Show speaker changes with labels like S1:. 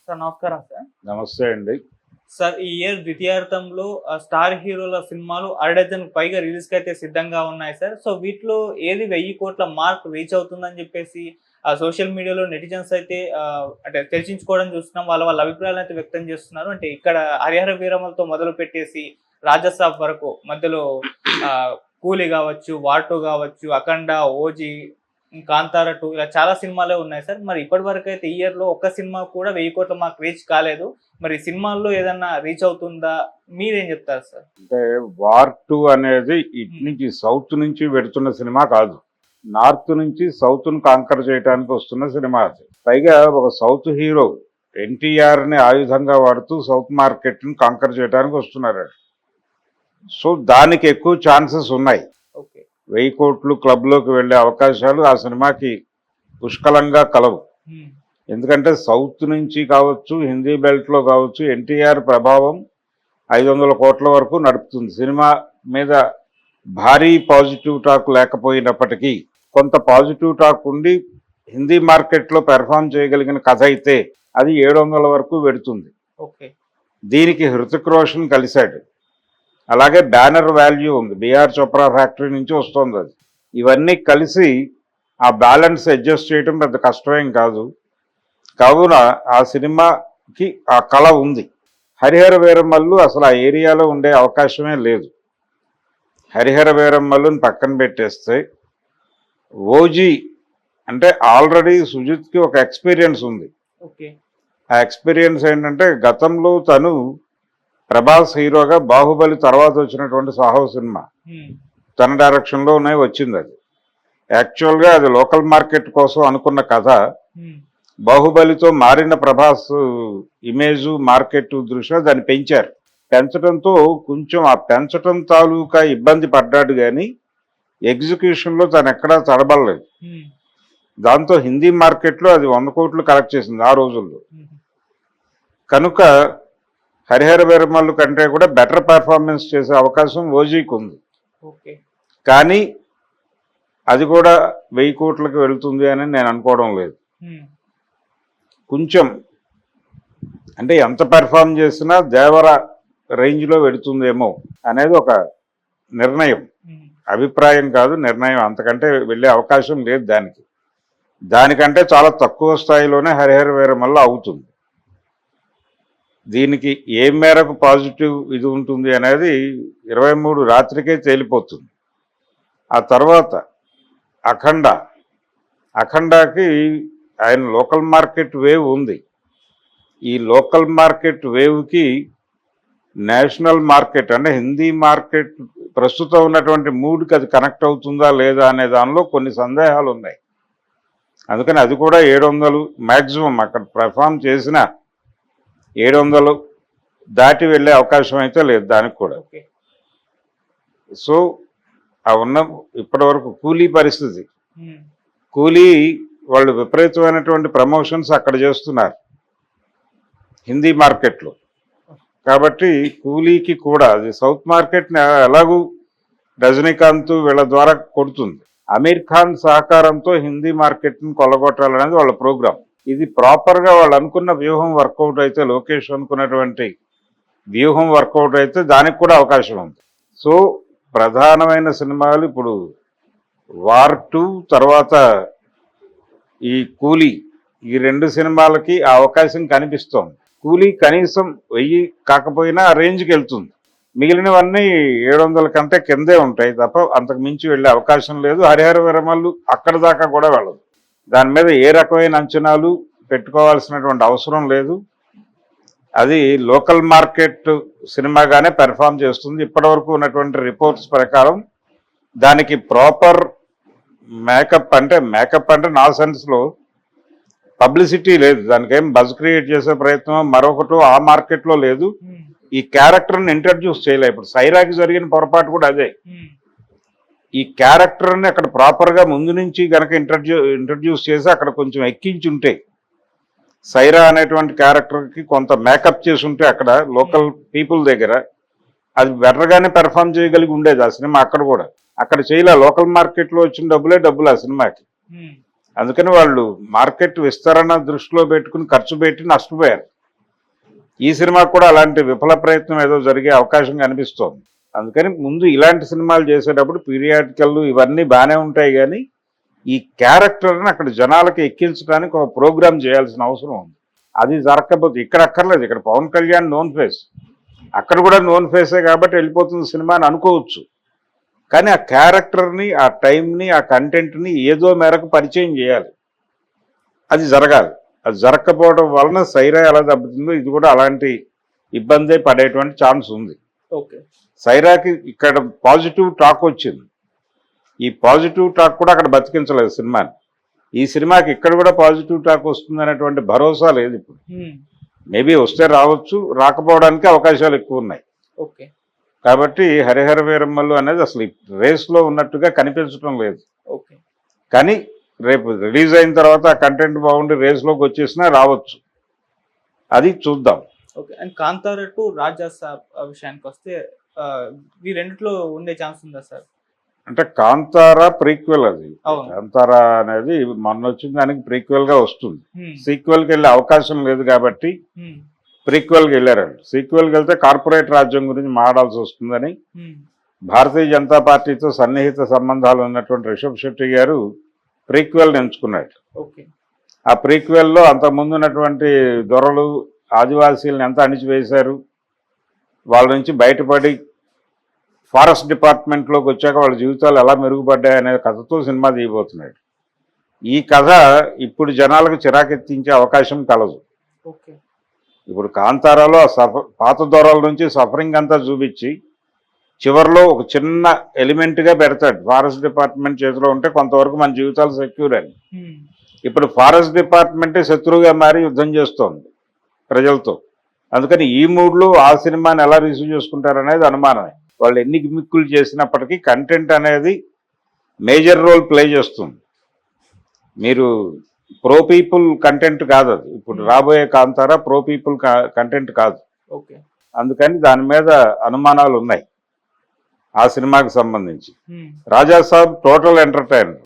S1: Sir నమస్కారం sir.
S2: నమస్తే అండి.
S1: సార్ ఈ ఇయర్ ద్వితీయార్థంలో స్టార్ హీరోల సినిమాలు అరడజన్‌కు పైగా రిలీజ్‌కైతే సిద్ధంగా ఉన్నాయి సార్. సో వీటిలో ఏది 1000 కోట్ల మార్క్ రీచ్ అవుతుందని చెప్పేసి సోషల్ మీడియాలో నెటిజన్స్ అయితే అంటే చర్చించుకోవడం చూస్తున్నాం. వాళ్ళ అభిప్రాయాలనైతే వ్యక్తం చేస్తున్నారు. అంటే ఇక్కడ హరిహర వీరమలతో మొదలుపెట్టేసి రాజసాబ్ వరకు మధ్యలో కూలీ కావచ్చు, వార్ 2 కావచ్చు, అఖండ, ఓజీ, కాంతార 2 ఇలా చాలా సినిమాలే ఉన్నాయి సార్. మరి ఇప్పటివరకు అయితే ఈ ఇయర్‌లో ఒక్క సినిమా కూడా 1000 కోట్ల మార్క్ రీచ్ కాలేదు. మరి సినిమాల్లో ఏదన్నా రీచ్ అవుతుందా? మీరేం చెప్తారు సార్?
S2: అంటే వార్ 2 అనేది ఇటు నుంచి సౌత్ నుంచి పెడుతున్న సినిమా కాదు. నార్త్ నుంచి సౌత్‌ను కాంకర్ చేయడానికి వస్తున్న సినిమా అది. పైగా ఒక సౌత్ హీరో ఎన్టీఆర్‌ని ఆయుధంగా వాడుతూ సౌత్ మార్కెట్‌ని కాంకర్ చేయడానికి వస్తున్నారు. సో దానికి ఎక్కువ ఛాన్సెస్ ఉన్నాయి.
S1: ఓకే.
S2: 1000 కోట్లు క్లబ్‌లోకి వెళ్ళే అవకాశాలు ఆ సినిమాకి పుష్కలంగా కలవు. ఎందుకంటే సౌత్ నుంచి కావచ్చు, హిందీ బెల్ట్లో కావచ్చు, ఎన్టీఆర్ ప్రభావం 500 కోట్ల వరకు నడుపుతుంది. సినిమా మీద భారీ పాజిటివ్ టాక్ లేకపోయినప్పటికీ కొంత పాజిటివ్ టాక్ ఉండి హిందీ మార్కెట్లో పెర్ఫామ్ చేయగలిగిన కథ అయితే అది 700 వరకు పెడుతుంది.
S1: ఓకే.
S2: దీనికి హృతిక్ రోషన్ కలిశాడు. అలాగే బ్యానర్ వాల్యూ ఉంది. బిఆర్ చోప్రా ఫ్యాక్టరీ నుంచి వస్తుంది అది. ఇవన్నీ కలిసి ఆ బ్యాలెన్స్ అడ్జస్ట్ చేయడం పెద్ద కష్టమేం కాదు. కావున ఆ సినిమాకి ఆ కళ ఉంది. హరిహర వీరమల్లు అసలు ఆ ఏరియాలో ఉండే అవకాశమే లేదు. హరిహర వీరమల్లుని పక్కన పెట్టేస్తే ఓజీ అంటే ఆల్రెడీ సుజిత్కి ఒక ఎక్స్పీరియన్స్ ఉంది.
S1: ఓకే.
S2: ఆ ఎక్స్పీరియన్స్ ఏంటంటే గతంలో తను ప్రభాస్ హీరోగా బాహుబలి తర్వాత వచ్చినటువంటి సాహో సినిమా తన డైరెక్షన్లోనే వచ్చింది. అది యాక్చువల్గా అది లోకల్ మార్కెట్ కోసం అనుకున్న కథ. బాహుబలితో మారిన ప్రభాస్ ఇమేజ్ మార్కెట్ దృష్ట్యా దాన్ని పెంచారు. పెంచడంతో కొంచెం ఆ పెంచడం తాలూకా ఇబ్బంది పడ్డాడు కానీ ఎగ్జిక్యూషన్లో తను ఎక్కడా తడబడలేదు. దాంతో హిందీ మార్కెట్లో అది 100 కోట్లు కలెక్ట్ చేసింది ఆ రోజుల్లో. కనుక హరిహర వీరమల్లు కంటే కూడా బెటర్ పెర్ఫార్మెన్స్ చేసే అవకాశం ఓజీకి ఉంది. కానీ అది కూడా 1000 కోట్లకు వెళుతుంది అని నేను అనుకోవడం లేదు. కొంచెం అంటే ఎంత పెర్ఫార్మ్ చేసినా దేవర రేంజ్లో వెళుతుందేమో అనేది ఒక నిర్ణయం, అభిప్రాయం కాదు, నిర్ణయం. అంతకంటే వెళ్ళే అవకాశం లేదు దానికి. దానికంటే చాలా తక్కువ స్థాయిలోనే హరిహర వీరమల్లు అవుతుంది. దీనికి ఏ మేరకు పాజిటివ్ ఇది ఉంటుంది అనేది 23 రాత్రికే తేలిపోతుంది. ఆ తర్వాత అఖండాకి ఆయన లోకల్ మార్కెట్ వేవ్ ఉంది. ఈ లోకల్ మార్కెట్ వేవ్కి నేషనల్ మార్కెట్ అంటే హిందీ మార్కెట్ ప్రస్తుతం ఉన్నటువంటి మూడ్కి అది కనెక్ట్ అవుతుందా లేదా అనే దానిలో కొన్ని సందేహాలు ఉన్నాయి. అందుకని అది కూడా 700 మ్యాక్సిమం అక్కడ పెర్ఫామ్ చేసిన 700 దాటి వెళ్ళే అవకాశం అయితే లేదు దానికి కూడా. సో ఆ ఉన్న ఇప్పటి వరకు కూలీ పరిస్థితి, కూలీ వాళ్ళు విపరీతమైనటువంటి ప్రమోషన్స్ అక్కడ చేస్తున్నారు హిందీ మార్కెట్లో. కాబట్టి కూలీకి కూడా అది సౌత్ మార్కెట్ని ఎలాగూ రజనీకాంత్ వీళ్ళ ద్వారా కొడుతుంది. అమీర్ ఖాన్ సహకారంతో హిందీ మార్కెట్ని కొల్లగొట్టాలనేది వాళ్ళ ప్రోగ్రాం. ఇది ప్రాపర్గా వాళ్ళు అనుకున్న వ్యూహం వర్కౌట్ అయితే, లోకేష్ అనుకున్నటువంటి వ్యూహం వర్కౌట్ అయితే దానికి కూడా అవకాశం ఉంది. సో ప్రధానమైన సినిమాలు ఇప్పుడు వార్ 2 తర్వాత ఈ కూలీ, ఈ 2 సినిమాలకి ఆ అవకాశం కనిపిస్తోంది. కూలీ కనీసం 1000 కాకపోయినా ఆ రేంజ్కి వెళ్తుంది. మిగిలినవన్నీ 700 కంటే కిందే ఉంటాయి తప్ప అంతకు మించి వెళ్ళే అవకాశం లేదు. హరిహర వీరమల్లు అక్కడ దాకా కూడా వెళ్ళదు. దాని మీద ఏ రకమైన అంచనాలు పెట్టుకోవాల్సినటువంటి అవసరం లేదు. అది లోకల్ మార్కెట్ సినిమాగానే పెర్ఫామ్ చేస్తుంది. ఇప్పటివరకు ఉన్నటువంటి రిపోర్ట్స్ ప్రకారం దానికి ప్రాపర్ మేకప్ అంటే నా సెన్స్లో పబ్లిసిటీ లేదు. దానికి ఏం బజ్ క్రియేట్ చేసే ప్రయత్నం మరొకటి ఆ మార్కెట్లో లేదు. ఈ క్యారెక్టర్ని ఇంట్రడ్యూస్ చేయలే. ఇప్పుడు సైరాకి జరిగిన పొరపాటు కూడా అదే. ఈ క్యారెక్టర్ని అక్కడ ప్రాపర్గా ముందు నుంచి కనుక ఇంట్రడ్యూస్ చేసి అక్కడ కొంచెం ఎక్కించుంటే, సైరా అనేటువంటి క్యారెక్టర్కి కొంత మేకప్ చేసి ఉంటే అక్కడ లోకల్ పీపుల్ దగ్గర అది బెటర్గానే పెర్ఫామ్ చేయగలిగి ఉండేది ఆ సినిమా. అక్కడ కూడా అక్కడ చేయలే. లోకల్ మార్కెట్లో వచ్చిన డబ్బులు ఆ సినిమాకి. అందుకని వాళ్ళు మార్కెట్ విస్తరణ దృష్టిలో పెట్టుకుని ఖర్చు పెట్టి నష్టపోయారు. ఈ సినిమాకు కూడా అలాంటి విఫల ప్రయత్నం ఏదో జరిగే అవకాశం కనిపిస్తోంది. అందుకని ముందు ఇలాంటి సినిమాలు చేసేటప్పుడు పీరియాడికల్ ఇవన్నీ బాగానే ఉంటాయి, కానీ ఈ క్యారెక్టర్ని అక్కడ జనాలకి ఎక్కించడానికి ఒక ప్రోగ్రామ్ చేయాల్సిన అవసరం ఉంది. అది జరగకపోతే ఇక్కడ అక్కర్లేదు. ఇక్కడ పవన్ కళ్యాణ్ నోన్ ఫేస్, అక్కడ కూడా నోన్ ఫేసే కాబట్టి వెళ్ళిపోతుంది సినిమా అని అనుకోవచ్చు. కానీ ఆ క్యారెక్టర్ని, ఆ టైంని, ఆ కంటెంట్ని ఏదో మేరకు పరిచయం చేయాలి. అది జరగాలి. అది జరగకపోవడం వలన సైరా ఎలా దెబ్బతిందో ఇది కూడా అలాంటి ఇబ్బందే పడేటువంటి ఛాన్స్ ఉంది.
S1: ఓకే.
S2: సైరాకి ఇక్కడ పాజిటివ్ టాక్ వచ్చింది. ఈ పాజిటివ్ టాక్ కూడా అక్కడ బతికించలేదు సినిమాని. ఈ సినిమాకి ఇక్కడ కూడా పాజిటివ్ టాక్ వస్తుంది అనేటువంటి భరోసా లేదు ఇప్పుడు. మేబీ వస్తే రావచ్చు, రాకపోవడానికి అవకాశాలు ఎక్కువ ఉన్నాయి.
S1: ఓకే.
S2: కాబట్టి హరిహర వీరమ్మలు అనేది అసలు రేస్లో ఉన్నట్టుగా కనిపించడం లేదు.
S1: ఓకే.
S2: కానీ రేపు రిలీజ్ అయిన తర్వాత ఆ కంటెంట్ బాగుండి రేస్లోకి వచ్చేసినా రావచ్చు. అది చూద్దాం.
S1: ఓకే. అండ్ కాంతారా టు రాజా సాబ్ విషయానికి వస్తే ఈ రెండిట్లో ఉండే ఛాన్స్ ఉందా సార్?
S2: అంటే కాంతారా ప్రీక్వెల్, అది
S1: అవును.
S2: కాంతారా అనేది మొన్న వచ్చిన దానికి ప్రీక్వెల్ గా వస్తుంది. సీక్వెల్కి వెళ్ళే అవకాశం లేదు కాబట్టి ప్రీక్వెల్కి వెళ్ళారండి. సీక్వెల్కి వెళ్తే కార్పొరేట్ రాజ్యం గురించి మాట్లాడాల్సి వస్తుందని భారతీయ జనతా పార్టీతో సన్నిహిత సంబంధాలు ఉన్నటువంటి రిషబ్ శెట్టి గారు ప్రీక్వెల్ని ఎంచుకున్నాడు.
S1: ఓకే.
S2: ఆ ప్రీక్వెల్లో అంతకుముందు ఉన్నటువంటి దొరలు ఆదివాసీలను ఎంత అణిచివేశారు, వాళ్ళ నుంచి బయటపడి ఫారెస్ట్ డిపార్ట్మెంట్లోకి వచ్చాక వాళ్ళ జీవితాలు ఎలా మెరుగుపడ్డాయి అనే కథతో సినిమా తీయబోతున్నాడు. ఈ కథ ఇప్పుడు జనాలకు చిరాకెత్తించే అవకాశం కలదు.
S1: ఓకే.
S2: ఇప్పుడు కాంతారాలో పాత దొరల నుంచి సఫరింగ్ అంతా చూపించి చివరిలో ఒక చిన్న ఎలిమెంట్గా పెడతాడు. ఫారెస్ట్ డిపార్ట్మెంట్ చేతిలో ఉంటే కొంతవరకు మన జీవితాలు సెక్యూర్ అని. ఇప్పుడు ఫారెస్ట్ డిపార్ట్మెంటే శత్రువుగా మారి యుద్ధం చేస్తోంది ప్రజలతో. అందుకని ఈ మూడ్లో ఆ సినిమాని ఎలా రిసీవ్ చేసుకుంటారనేది అనుమానమే. వాళ్ళు ఎన్ని గిమిక్కులు చేసినప్పటికీ కంటెంట్ అనేది మేజర్ రోల్ ప్లే చేస్తుంది. మీరు ప్రో పీపుల్ కంటెంట్ కాదు అది. ఇప్పుడు రాబోయే కాంతారా ప్రో పీపుల్ కంటెంట్ కాదు.
S1: ఓకే.
S2: అందుకని దాని మీద అనుమానాలు ఉన్నాయి ఆ సినిమాకి సంబంధించి. రాజా సాబ్ టోటల్ ఎంటర్టైనర్.